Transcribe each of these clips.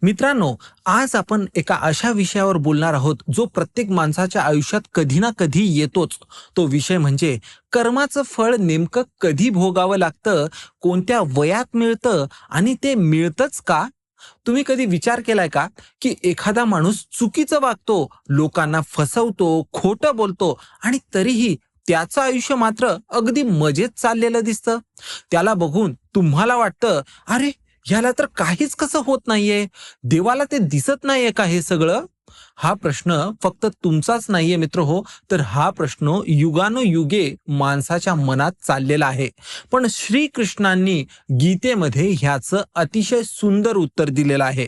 मित्रांनो, आज आपण एका अशा विषयावर बोलणार आहोत जो प्रत्येक माणसाच्या आयुष्यात कधी ना कधी येतोच. तो विषय म्हणजे कर्माचं फळ नेमकं कधी भोगावं लागतं, कोणत्या वयात मिळतं आणि ते मिळतंच का? तुम्ही कधी विचार केलाय का, की एखादा माणूस चुकीचं वागतो, लोकांना फसवतो, खोटं बोलतो आणि तरीही त्याचं आयुष्य मात्र अगदी मजेत चाललेलं दिसतं. त्याला बघून तुम्हाला वाटतं, अरे ह्याला तर काहीच कसं होत नाहीये, देवाला ते दिसत नाहीये का हे सगळं? हा प्रश्न फक्त तुमचाच नाहीये मित्र हो, तर हा प्रश्न युगानुयुगे माणसाच्या मनात चाललेला आहे. पण श्रीकृष्णांनी गीतेमध्ये ह्याचं अतिशय सुंदर उत्तर दिलेलं आहे.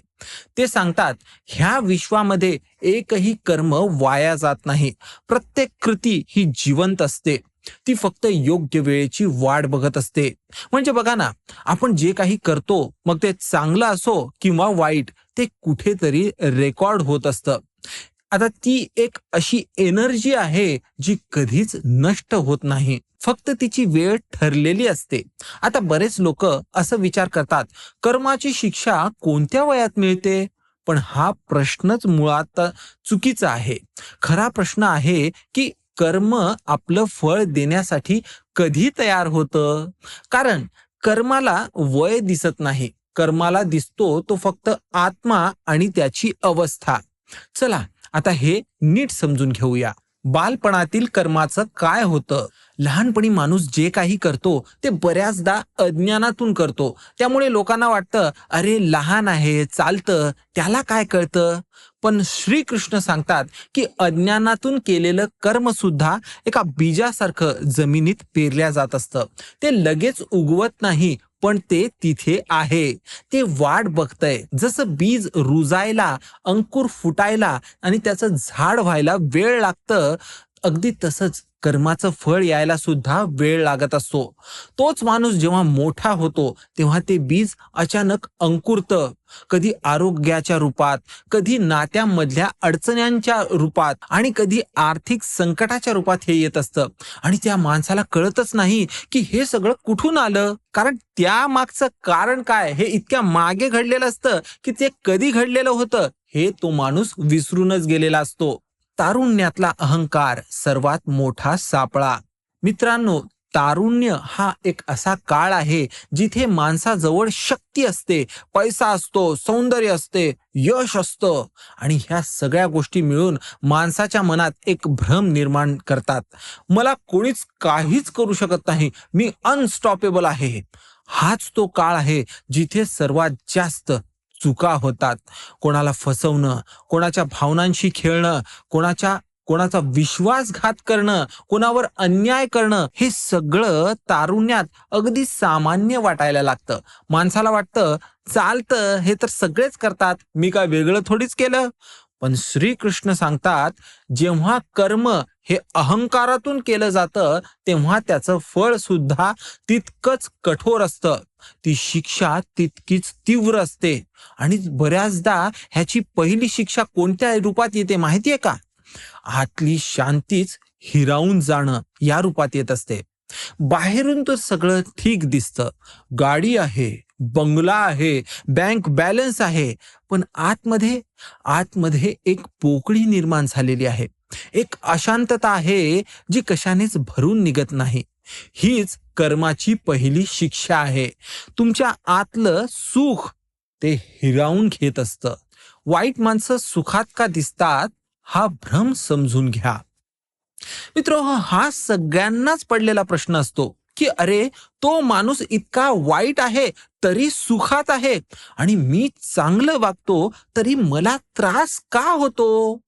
ते सांगतात, ह्या विश्वामध्ये एकही कर्म वाया जात नाही. प्रत्येक कृती ही जिवंत असते. ती फक्त योग्य वेळेची वाट बघत असते. म्हणजे बघा ना, आपण जे काही करतो, मग ते चांगलं असो किंवा वाईट, ते कुठेतरी रेकॉर्ड होत असतं. आता ती एक अशी एनर्जी आहे जी कधीच नष्ट होत नाही. फक्त तिची वेळ ठरलेली असते. आता बरेच लोक असं विचार करतात, कर्माची शिक्षा कोणत्या वयात मिळते? पण हा प्रश्नच मुळात चुकीचा आहे. खरा प्रश्न आहे की कर्म आपलं फळ देण्यासाठी कधी तयार होतं? कारण कर्माला वय दिसत नाही. कर्माला दिसतो तो फक्त आत्मा आणि त्याची अवस्था. चला आता हे नीट समजून घेऊया. बालपणातील कर्माचं काय होतं? लहानपणी माणूस जे काही करतो ते बऱ्याचदा अज्ञानातून करतो. त्यामुळे लोकांना वाटतं, अरे लहान आहे, चालतं, त्याला काय कळतं? पण श्रीकृष्ण सांगतात की अज्ञानातून केलेलं कर्म सुद्धा एका बीजासारखं जमिनीत पेरल्या जात असतं. ते लगेच उगवत नाही, पण ते तिथे आहे. ते वाट बघतंय. जसं बीज रुजायला, अंकुर फुटायला आणि त्याचं झाड व्हायला वेळ लागतं, अगदी तसंच कर्माचं फळ यायला सुद्धा वेळ लागत असतो. तोच माणूस जेव्हा मोठा होतो, तेव्हा ते बीज अचानक अंकुरतं. कधी आरोग्याच्या रूपात, कधी नात्यामधल्या अडचण्यांच्या रूपात आणि कधी आर्थिक संकटाच्या रूपात हे येत असतं. आणि त्या माणसाला कळतच नाही की हे सगळं कुठून आलं. कारण त्या मागचं कारण काय हे इतक्या मागे घडलेलं असतं की ते कधी घडलेलं होतं हे तो माणूस विसरूनच गेलेला असतो. तारुण्यातला अहंकार सर्वात मोठा सापळा. मित्रांनो, तारुण्य हा एक असा काळ आहे जिथे माणसाजवळ शक्ती असते, पैसा असतो, सौंदर्य असते, यश असतं आणि ह्या सगळ्या गोष्टी मिळून माणसाच्या मनात एक भ्रम निर्माण करतात. मला कोणीच काहीच करू शकत नाही, मी अनस्टॉपेबल आहे. हाच तो काळ आहे जिथे सर्वात जास्त चुका होतात. कोणाला फसवणं, कोणाच्या भावनांशी खेळणं, कोणाच्या कोणाचा विश्वासघात करणं, कोणावर अन्याय करणं, हे सगळं तारुण्यात अगदी सामान्य वाटायला लागतं. माणसाला वाटतं, चालतं, हे तर सगळेच करतात, मी काय वेगळं थोडीच केलं. पण श्रीकृष्ण सांगतात, जेव्हा कर्म हे अहंकारातून केलं जातं, तेव्हा त्याचं फळ सुद्धा तितकंच कठोर असतं. ती शिक्षा तितकीच तीव्र असते. आणि बऱ्याचदा ह्याची पहिली शिक्षा कोणत्या रूपात येते माहितीये का? आतली शांतीच हिरावून जाणं या रूपात येत असते. बाहेरून तर सगळं ठीक दिसतं. गाडी आहे, बंगला आहे, बँक बॅलन्स आहे. पण आतमध्ये आतमध्ये एक पोकळी निर्माण झालेली आहे. एक अशांतता आहे जी कशानेच भरून निघत नाही. हीच कर्माची पहिली शिक्षा आहे. तुमच्या आतलं सुख ते हिरावून घेत असतं. वाईट माणसं सुखात का दिसतात हा भ्रम समजून घ्या. मित्र, हा सगळ्यांनाच पडलेला प्रश्न असतो की अरे, तो माणूस इतका वाईट आहे तरी सुखात आहे आणि मी चांगलं वागतो तरी मला त्रास का होतो?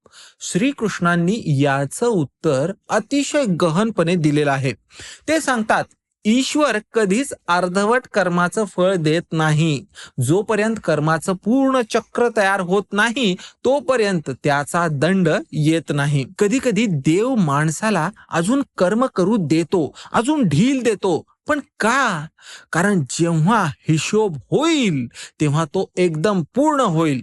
श्रीकृष्णांनी याचं उत्तर अतिशय गहनपणे दिलेलं आहे. ते सांगतात, ईश्वर कधीच अर्धवट कर्माचं फळ देत नाही. जोपर्यंत कर्माचं पूर्ण चक्र तयार होत नाही, तोपर्यंत त्याचा दंड येत नाही. कधी कधी देव माणसाला अजून कर्म करू देतो, अजून ढील देतो. पण का? कारण जेव्हा हिशोब होईल तेव्हा तो एकदम पूर्ण होईल.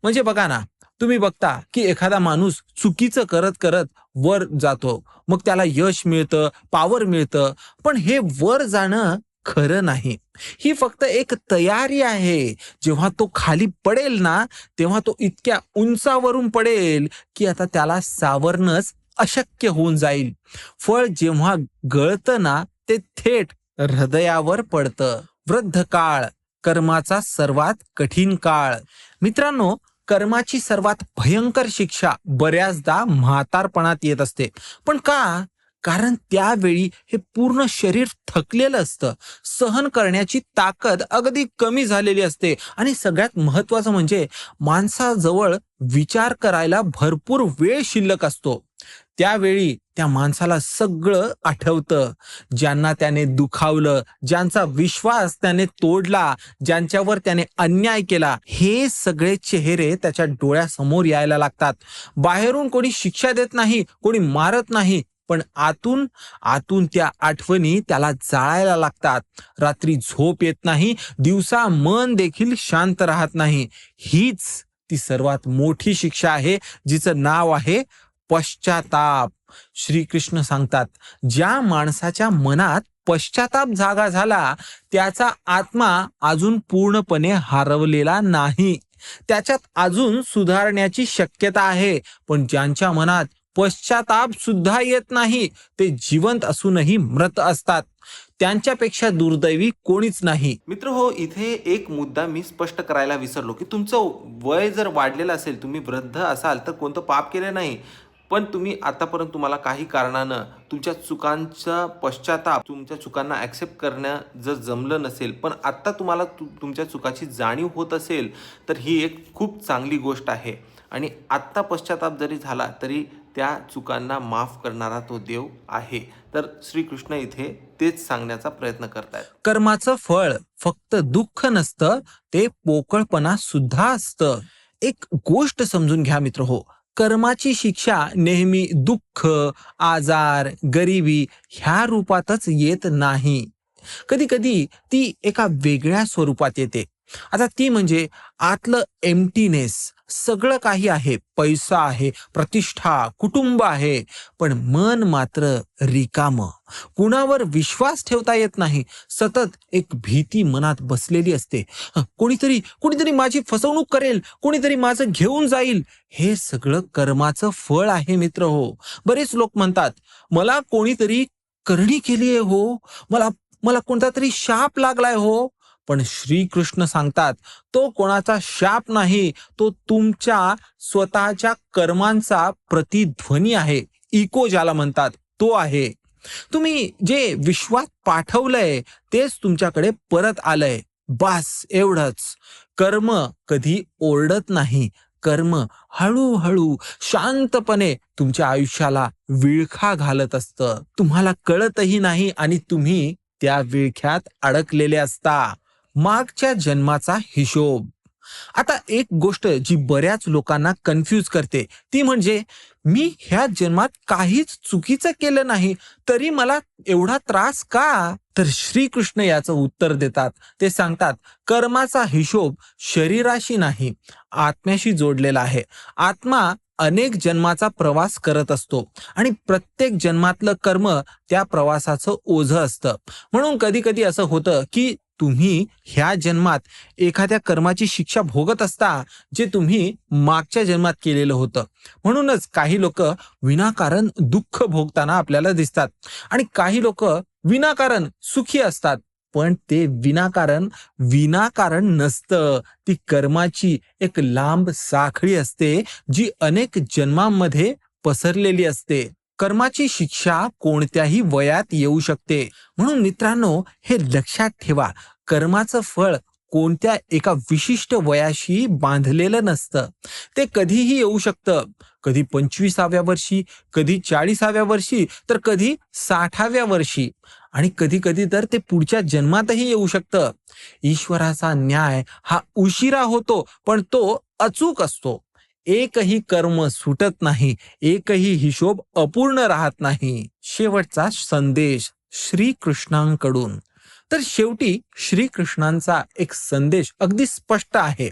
म्हणजे बघा ना, तुम्ही बघता की एखादा माणूस चुकीचं करत करत वर जातो, मग त्याला यश मिळतं, पॉवर मिळतं. पण हे वर जाणं खरं नाही. ही फक्त एक तयारी आहे. जेव्हा तो खाली पडेल ना, तेव्हा तो इतक्या उंचावरून पडेल, की आता त्याला सावरणंच अशक्य होऊन जाईल. फळ जेव्हा गळतं ना, ते थेट हृदयावर पडतं. वृद्ध काळ, कर्माचा सर्वात कठीण काळ. मित्रांनो, कर्माची सर्वात भयंकर शिक्षा बऱ्याचदा म्हातारपणात येत असते. पण का? कारण त्यावेळी हे पूर्ण शरीर थकलेलं असतं. सहन करण्याची ताकद अगदी कमी झालेली असते आणि सगळ्यात महत्वाचं म्हणजे माणसाजवळ विचार करायला भरपूर वेळ शिल्लक असतो. त्यावेळी त्या माणसाला सगळं आठवतं. ज्यांना त्याने दुखावलं, ज्यांचा विश्वास त्याने तोडला, ज्यांच्यावर त्याने अन्याय केला, हे सगळे चेहरे त्याच्या डोळ्यासमोर यायला लागतात. बाहेरून कोणी शिक्षा देत नाही, कोणी मारत नाही, पण आतून आतून त्या आठवणी त्याला जाळायला लागतात. रात्री झोप येत नाही, दिवसा मन देखील शांत राहत नाही. हीच ती सर्वात मोठी शिक्षा आहे, जिचं नाव आहे पश्चाताप. श्रीकृष्ण सांगतात, ज्या माणसाच्या मनात पश्चाताप जागा झाला, त्याचा आत्मा अजून पूर्णपणे हरवलेला नाही. त्याच्यात अजून सुधारण्याची शक्यता आहे. पण ज्यांच्या मनात पश्चाताप सुद्धा येत नाही, ते जिवंत असूनही मृत असतात. त्यांच्यापेक्षा दुर्दैवी कोणीच नाही. मित्र हो, इथे एक मुद्दा मी स्पष्ट करायला विसरलो, की तुमचं वय जर वाढलेलं असेल, तुम्ही वृद्ध असाल, तर कोणतं पाप केलं नाही, पण तुम्ही आतापर्यंत तुम्हाला काही कारणानं तुमच्या चुकांचा पश्चाताप, तुमच्या चुकांना ॲक्सेप्ट करणं जर जमलं नसेल, पण आत्ता तुम्हाला तुमच्या चुकाची जाणीव होत असेल, तर ही एक खूप चांगली गोष्ट आहे. आणि आत्ता पश्चाताप जरी झाला तरी त्या चुकांना माफ करणारा तो देव आहे. तर श्रीकृष्ण इथे तेच सांगण्याचा प्रयत्न करतायत. कर्माचं फळ फक्त दुःख नसतं, ते पोकळपणा सुद्धा असतं. एक गोष्ट समजून घ्या मित्र हो, कर्माची शिक्षा नेहमी दुःख, आजार, गरिबी ह्या रूपातच येत नाही. कधी कधी ती एका वेगळ्या स्वरूपात येते. आता ती म्हणजे आतलं एम्प्टीनेस. सगळं काही आहे, पैसा आहे, प्रतिष्ठा, कुटुंब आहे, पण मन मात्र रिकामं. कुणावर विश्वास ठेवता येत नाही. सतत एक भीती मनात बसलेली असते. कोणीतरी कोणीतरी माझी फसवणूक करेल, कोणीतरी माझं घेऊन जाईल. हे सगळं कर्माचं फळ आहे मित्र हो. बरेच लोक म्हणतात, मला कोणीतरी करणी केली आहे हो, मला मला कोणता तरी शाप लागलाय हो. पण श्रीकृष्ण सांगतात, तो कोणाचा शाप नाही, तो तुमच्या स्वतःच्या कर्मांचा प्रतिध्वनी आहे. इको ज्याला म्हणतात तो आहे. तुम्ही जे विश्वात पाठवलंय तेच तुमच्याकडे परत आलंय. बास एवढंच. कर्म कधी ओरडत नाही. कर्म हळूहळू शांतपणे तुमच्या आयुष्याला विळखा घालत असतं. तुम्हाला कळतही नाही आणि तुम्ही त्या विळख्यात अडकलेले असता. मागच्या जन्माचा हिशोब. आता एक गोष्ट जी बऱ्याच लोकांना कन्फ्यूज करते, ती म्हणजे मी ह्या जन्मात काहीच चुकीचं केलं नाही, तरी मला एवढा त्रास का? तर श्रीकृष्ण याचं उत्तर देतात. ते सांगतात, कर्माचा हिशोब शरीराशी नाही, आत्म्याशी जोडलेला आहे. आत्मा अनेक जन्माचा प्रवास करत असतो आणि प्रत्येक जन्मातलं कर्म त्या प्रवासाचं ओझं असतं. म्हणून कधी कधी असं होतं की तुम्ही ह्या जन्मात एखाद्या कर्माची शिक्षा भोगत असता, जे तुम्ही मागच्या जन्मात केलेलं होतं. म्हणूनच काही लोक विनाकारण दुःख भोगताना आपल्याला दिसतात आणि काही लोक विनाकारण सुखी असतात. पण ते विनाकारण विनाकारण नसतं. ती कर्माची एक लांब साखळी असते, जी अनेक जन्मांमध्ये पसरलेली असते. कर्माची शिक्षा कोणत्याही वयात येऊ शकते. म्हणून मित्रांनो, हे लक्षात ठेवा, कर्माचं फळ कोणत्या एका विशिष्ट वयाशी बांधलेलं नसतं. ते कधीही येऊ शकतं. कधी 25व्या वर्षी, कधी 40व्या वर्षी, तर कधी 60व्या वर्षी, आणि कधी कधी तर ते पुढच्या जन्मातही येऊ शकतं. ईश्वराचा न्याय हा उशिरा होतो, पण तो अचूक असतो. एकही कर्म सुटत नाही, एकही हिशोब अपूर्ण राहत नाही. शेवटचा संदेश श्रीकृष्णांकडून. तर शेवटी श्रीकृष्णांचा एक संदेश अगदी स्पष्ट आहे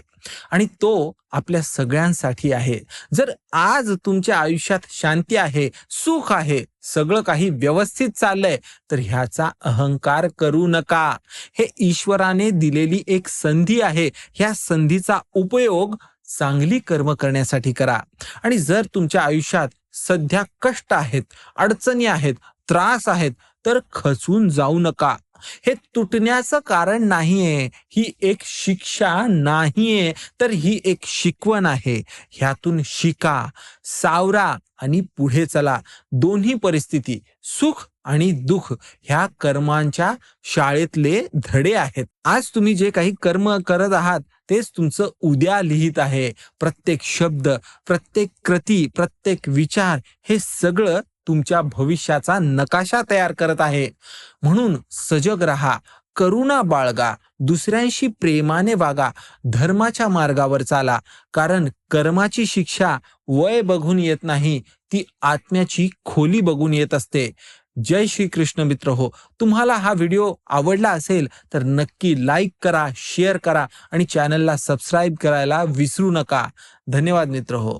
आणि तो आपल्या सगळ्यांसाठी आहे. जर आज तुमच्या आयुष्यात शांती आहे, सुख आहे, सगळं काही व्यवस्थित चाललंय, तर ह्याचा अहंकार करू नका. हे ईश्वराने दिलेली एक संधी आहे. ह्या संधीचा उपयोग चांगली कर्म करण्यासाठी करा. आणि जर तुमच्या आयुष्यात सध्या कष्ट आहेत, अडचणी आहेत, त्रास आहेत, तर खचून जाऊ नका. हे तुटण्याचं कारण नाहीये, ही एक शिक्षा नाहीये, तर ही एक शिकवण आहे. ह्यातून शिका, सावरा आणि पुढे चला. दोन्ही परिस्थिती, सुख आणि दुःख, ह्या कर्मांच्या शाळेतले धडे आहेत. आज तुम्ही जे काही कर्म करत आहात, तेच तुमचं उद्या लिहित आहे. प्रत्येक शब्द, प्रत्येक कृती, प्रत्येक विचार, हे सगळं तुमच्या भविष्याचा नकाशा तयार करत आहे. म्हणून सजग राहा, करुणा बाळगा, दुसऱ्यांशी प्रेमाने वागा, धर्माच्या मार्गावर चाला. कारण कर्माची शिक्षा वय बघून येत नाही, ती आत्म्याची खोली बघून येत असते. जय श्री कृष्ण मित्र हो. तुम्हाला हा व्हिडिओ आवडला असेल तर नक्की लाईक करा, शेअर करा आणि चॅनलला सबस्क्राईब करायला विसरू नका. धन्यवाद मित्र हो.